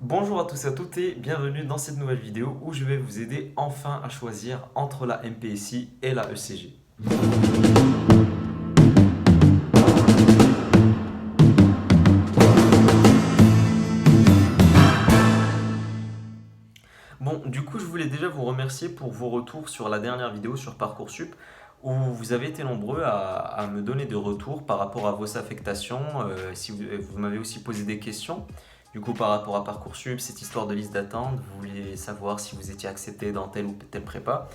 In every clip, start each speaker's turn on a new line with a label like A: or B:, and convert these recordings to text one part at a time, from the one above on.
A: Bonjour à tous et à toutes et bienvenue dans cette nouvelle vidéo où je vais vous aider enfin à choisir entre la MPSI et la ECG. Bon, du coup, je voulais déjà vous remercier pour vos retours sur la dernière vidéo sur Parcoursup où vous avez été nombreux à me donner des retours par rapport à vos affectations. Si vous m'avez aussi posé des questions. Du coup, par rapport à Parcoursup, cette histoire de liste d'attente, vous vouliez savoir si vous étiez accepté dans telle ou telle prépa.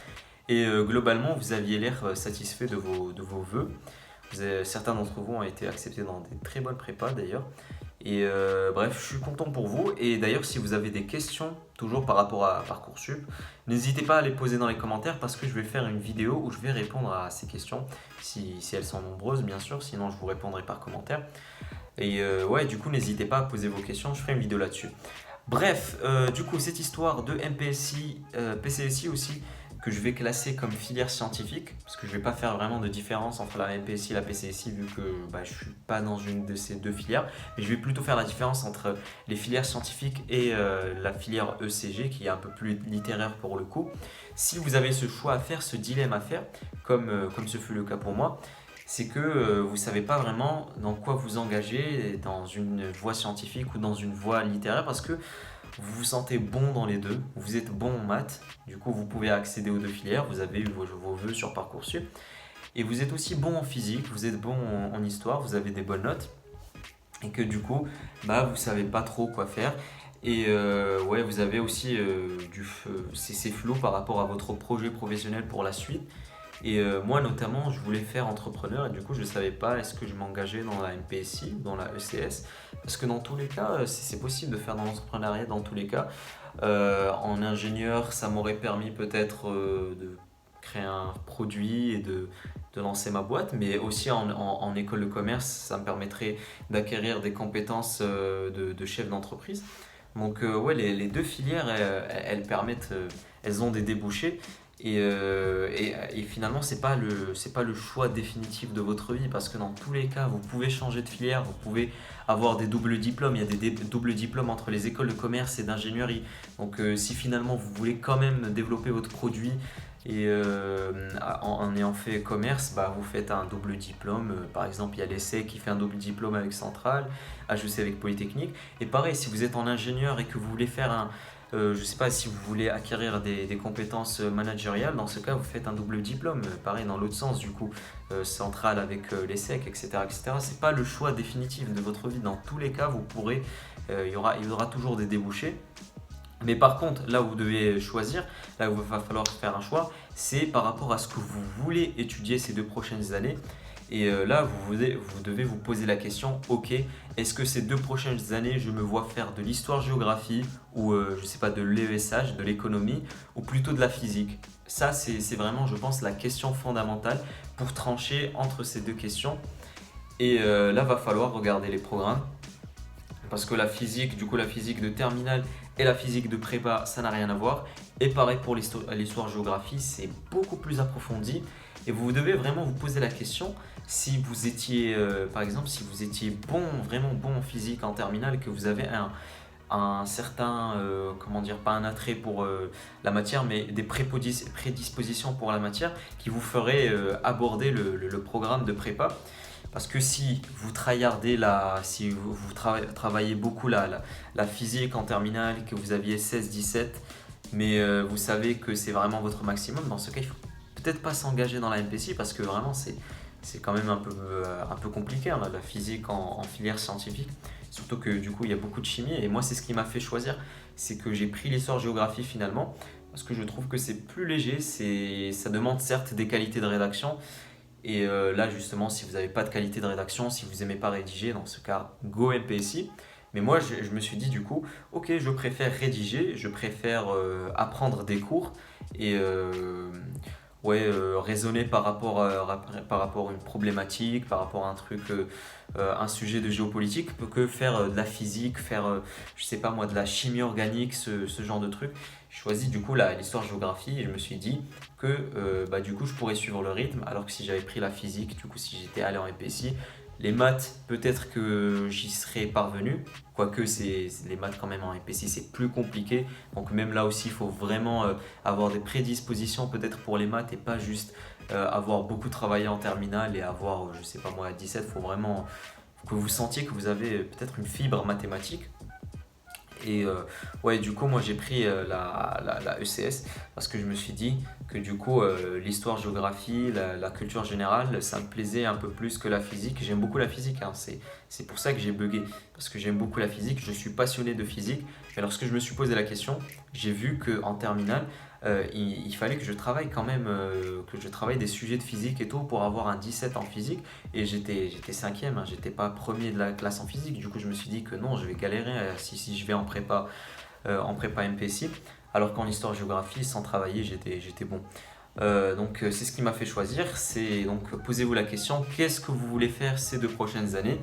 A: Et globalement, vous aviez l'air satisfait de vos vœux. Certains d'entre vous ont été acceptés dans des très bonnes prépas d'ailleurs. Et bref, je suis content pour vous. Et d'ailleurs, si vous avez des questions, toujours par rapport à Parcoursup, n'hésitez pas à les poser dans les commentaires parce que je vais faire une vidéo où je vais répondre à ces questions, si elles sont nombreuses bien sûr, sinon je vous répondrai par commentaire. Et ouais, du coup, n'hésitez pas à poser vos questions, je ferai une vidéo là-dessus. Bref, du coup, cette histoire de MPSI, PCSI aussi, que je vais classer comme filière scientifique, parce que je ne vais pas faire vraiment de différence entre la MPSI et la PCSI, vu que je ne suis pas dans une de ces deux filières, mais je vais plutôt faire la différence entre les filières scientifiques et la filière ECG, qui est un peu plus littéraire pour le coup. Si vous avez ce choix à faire, ce dilemme à faire, comme ce fut le cas pour moi, c'est que vous ne savez pas vraiment dans quoi vous engager, dans une voie scientifique ou dans une voie littéraire, parce que vous vous sentez bon dans les deux, vous êtes bon en maths, du coup vous pouvez accéder aux deux filières, vous avez eu vos vœux sur Parcoursup, et vous êtes aussi bon en physique, vous êtes bon en histoire, vous avez des bonnes notes, et que du coup, vous savez pas trop quoi faire. Et ouais, vous avez aussi c'est flou par rapport à votre projet professionnel pour la suite. Et moi notamment, je voulais faire entrepreneur et du coup, je ne savais pas est-ce que je m'engageais dans la MPSI, dans la ECS, parce que dans tous les cas, c'est possible de faire dans l'entrepreneuriat dans tous les cas. En ingénieur, ça m'aurait permis peut-être de créer un produit et de lancer ma boîte, mais aussi en école de commerce, ça me permettrait d'acquérir des compétences de chef d'entreprise. Donc ouais, les deux filières, elles permettent, elles ont des débouchés. Et finalement, c'est pas le choix définitif de votre vie parce que dans tous les cas, vous pouvez changer de filière, vous pouvez avoir des doubles diplômes. Il y a des doubles diplômes entre les écoles de commerce et d'ingénierie. Donc, si finalement vous voulez quand même développer votre produit et en ayant fait commerce, vous faites un double diplôme. Par exemple, il y a l'ESSEC qui fait un double diplôme avec Centrale, HEC avec Polytechnique. Et pareil, si vous êtes en ingénieur et que vous voulez faire je ne sais pas si vous voulez acquérir des compétences managériales, dans ce cas vous faites un double diplôme, pareil dans l'autre sens du coup, central avec l'ESSEC, etc. etc. Ce n'est pas le choix définitif de votre vie, dans tous les cas vous pourrez, il y aura toujours des débouchés. Mais par contre, là où vous devez choisir, là où il va falloir faire un choix, c'est par rapport à ce que vous voulez étudier ces 2 prochaines années. Et là, vous devez vous poser la question, ok, est-ce que ces 2 prochaines années, je me vois faire de l'histoire-géographie ou, je ne sais pas, de l'ESH, de l'économie, ou plutôt de la physique? Ça, c'est vraiment, je pense, la question fondamentale pour trancher entre ces deux questions. Et là, va falloir regarder les programmes. Parce que la physique, du coup, la physique de terminale et la physique de prépa, ça n'a rien à voir. Et pareil pour l'histoire-géographie, c'est beaucoup plus approfondi. Et vous devez vraiment vous poser la question, si vous étiez, par exemple, si vous étiez bon, vraiment bon en physique en terminale, que vous avez un certain, comment dire, pas un attrait pour la matière, mais des prédispositions pour la matière qui vous feraient aborder le programme de prépa. Parce que si vous tryhardez si vous travaillez beaucoup la physique en terminale, que vous aviez 16-17, mais vous savez que c'est vraiment votre maximum, dans ce cas, il ne faut peut-être pas s'engager dans la MPC parce que vraiment, c'est quand même un peu compliqué, hein, la physique en filière scientifique. Surtout que du coup, il y a beaucoup de chimie. Et moi, c'est ce qui m'a fait choisir, c'est que j'ai pris l'histoire-géographie finalement, parce que je trouve que c'est plus léger, ça demande certes des qualités de rédaction, et là, justement, si vous n'avez pas de qualité de rédaction, si vous n'aimez pas rédiger, dans ce cas, go MPSI. Mais moi, je me suis dit du coup, ok, je préfère rédiger, je préfère apprendre des cours et ouais, raisonner par rapport à une problématique, par rapport à un truc, un sujet de géopolitique, que faire de la physique, faire, je sais pas moi, de la chimie organique, ce genre de truc. J'ai choisi du coup l'histoire-géographie et je me suis dit que du coup je pourrais suivre le rythme, alors que si j'avais pris la physique, du coup si j'étais allé en EPSI, Les maths, peut-être que j'y serais parvenu, quoique les maths quand même en MPC c'est plus compliqué. Donc même là aussi, il faut vraiment avoir des prédispositions peut-être pour les maths et pas juste avoir beaucoup travaillé en terminale et avoir, je sais pas moi, à 17, il faut vraiment que vous sentiez que vous avez peut-être une fibre mathématique. Et ouais, du coup, moi j'ai pris la ECS parce que je me suis dit que du coup, l'histoire-géographie, la culture générale, ça me plaisait un peu plus que la physique. J'aime beaucoup la physique, hein. C'est pour ça que j'ai bugué, parce que j'aime beaucoup la physique, je suis passionné de physique. Mais lorsque je me suis posé la question, j'ai vu qu'en terminale, il fallait que je travaille quand même, que je travaille des sujets de physique et tout pour avoir un 17 en physique. Et j'étais cinquième, hein, j'étais pas premier de la classe en physique. Du coup, je me suis dit que non, je vais galérer si je vais en prépa MPC. Alors qu'en histoire-géographie, sans travailler, j'étais bon. Donc, c'est ce qui m'a fait choisir. C'est donc posez-vous la question, qu'est-ce que vous voulez faire ces 2 prochaines années?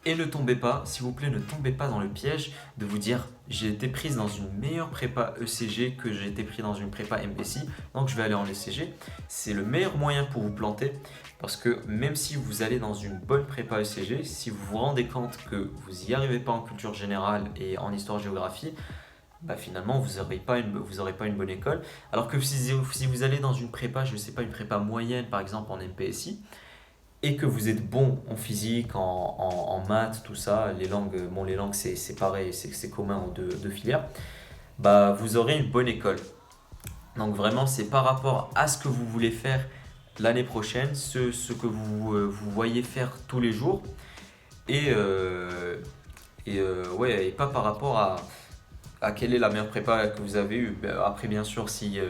A: Et ne tombez pas, s'il vous plaît, ne tombez pas dans le piège de vous dire j'ai été prise dans une meilleure prépa ECG que j'ai été pris dans une prépa MPC, donc je vais aller en ECG. C'est le meilleur moyen pour vous planter parce que même si vous allez dans une bonne prépa ECG, si vous vous rendez compte que vous n'y arrivez pas en culture générale et en histoire-géographie, bah finalement vous aurez pas une bonne école. Alors que si vous allez dans une prépa, je ne sais pas, une prépa moyenne par exemple en MPSI, et que vous êtes bon en physique, en maths, tout ça, les langues, bon les langues c'est pareil, c'est commun aux deux filières, bah vous aurez une bonne école. Donc vraiment c'est par rapport à ce que vous voulez faire l'année prochaine, ce que vous voyez faire tous les jours, et, ouais, et pas par rapport à quelle est la meilleure prépa que vous avez eue. Après bien sûr si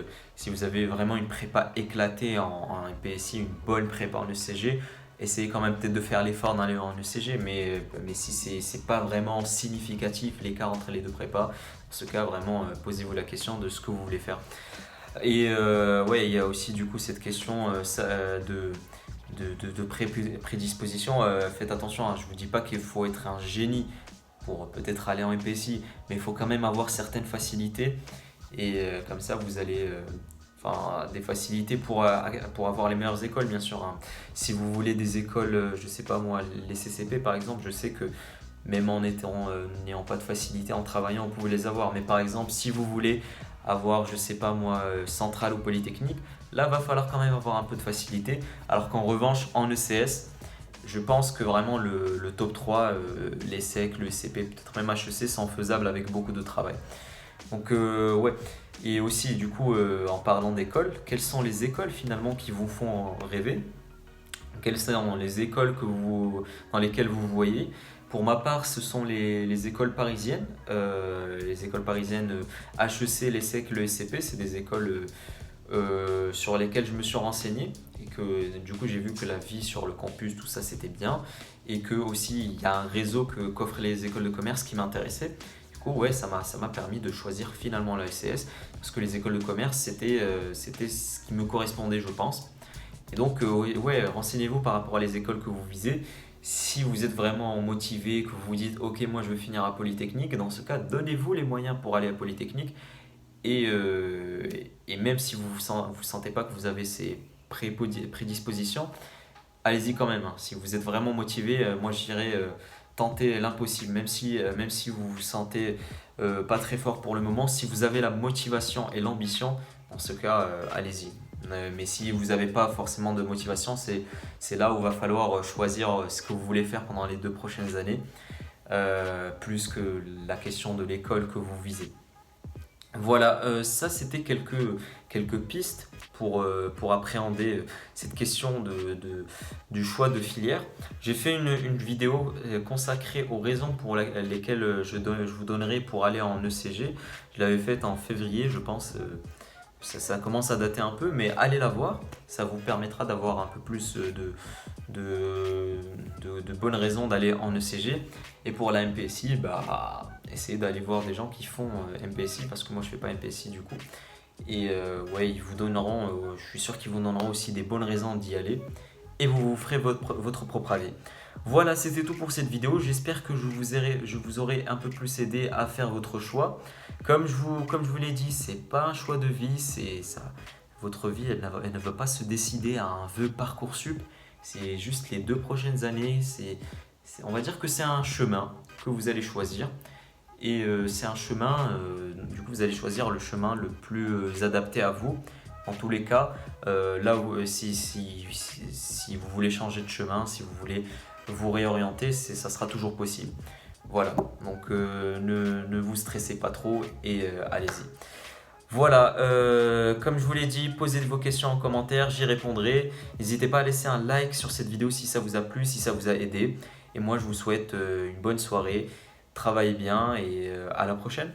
A: vous avez vraiment une prépa éclatée en PSI, une bonne prépa en ECG, essayez quand même peut-être de faire l'effort d'aller en ECG, mais si c'est pas vraiment significatif l'écart entre les deux prépas, dans ce cas vraiment posez-vous la question de ce que vous voulez faire. Et ouais, il y a aussi du coup cette question de prédisposition. Faites attention, hein, je ne vous dis pas qu'il faut être un génie pour peut-être aller en MPSI, mais il faut quand même avoir certaines facilités et comme ça vous allez enfin des facilités pour avoir les meilleures écoles bien sûr, hein. Si vous voulez des écoles, je sais pas moi, les CCP par exemple, je sais que même n'ayant pas de facilité en travaillant, vous pouvez les avoir. Mais par exemple, si vous voulez avoir, je sais pas moi, Centrale ou Polytechnique, là va falloir quand même avoir un peu de facilité. Alors qu'en revanche, en ECS, je pense que vraiment le top 3, l'ESSEC, le SCP, peut-être même HEC, sont faisables avec beaucoup de travail. Donc ouais, et aussi du coup en parlant d'écoles, quelles sont les écoles finalement qui vous font rêver? Quelles sont les écoles dans lesquelles vous voyez? Pour ma part, ce sont les écoles parisiennes. Les écoles parisiennes HEC, l'ESSEC, le SCP, c'est des écoles sur lesquelles je me suis renseigné et que du coup j'ai vu que la vie sur le campus, tout ça c'était bien et que aussi il y a un réseau qu'offrent les écoles de commerce qui m'intéressait. Du coup ouais, ça m'a permis de choisir finalement la SCS parce que les écoles de commerce c'était ce qui me correspondait je pense. Et donc ouais, renseignez-vous par rapport à les écoles que vous visez. Si vous êtes vraiment motivé, que vous vous dites ok moi je veux finir à Polytechnique, dans ce cas donnez-vous les moyens pour aller à Polytechnique et, et même si vous ne sentez pas que vous avez ces prédispositions, allez-y quand même, hein. Si vous êtes vraiment motivé, moi je dirais tenter l'impossible, même si vous vous sentez pas très fort pour le moment, si vous avez la motivation et l'ambition, dans ce cas, allez-y. Mais si vous n'avez pas forcément de motivation, c'est là où il va falloir choisir ce que vous voulez faire pendant les 2 prochaines années, plus que la question de l'école que vous visez. Voilà, ça c'était quelques pistes pour appréhender cette question du choix de filière. J'ai fait une vidéo consacrée aux raisons pour lesquelles je vous donnerai pour aller en ECG. Je l'avais faite en février, je pense. Ça commence à dater un peu, mais allez la voir. Ça vous permettra d'avoir un peu plus de bonnes raisons d'aller en ECG. Et pour la MPSI, bah, essayez d'aller voir des gens qui font MPSI parce que moi je fais pas MPSI du coup. Et ouais, ils vous donneront, je suis sûr qu'ils vous donneront aussi des bonnes raisons d'y aller. Et vous vous ferez votre propre avis. Voilà, c'était tout pour cette vidéo. J'espère que je vous aurai un peu plus aidé à faire votre choix. Comme je vous l'ai dit, c'est pas un choix de vie, c'est ça. Votre vie, elle ne va pas se décider à un vœu Parcoursup. C'est juste les 2 prochaines années. On va dire que c'est un chemin que vous allez choisir. Et c'est un chemin, du coup, vous allez choisir le chemin le plus adapté à vous. En tous les cas, là où, si vous voulez changer de chemin, si vous voulez vous réorienter, ça sera toujours possible. Voilà, donc ne vous stressez pas trop et allez-y. Voilà, comme je vous l'ai dit, posez vos questions en commentaire, j'y répondrai. N'hésitez pas à laisser un like sur cette vidéo si ça vous a plu, si ça vous a aidé. Et moi, je vous souhaite une bonne soirée, travaillez bien et à la prochaine.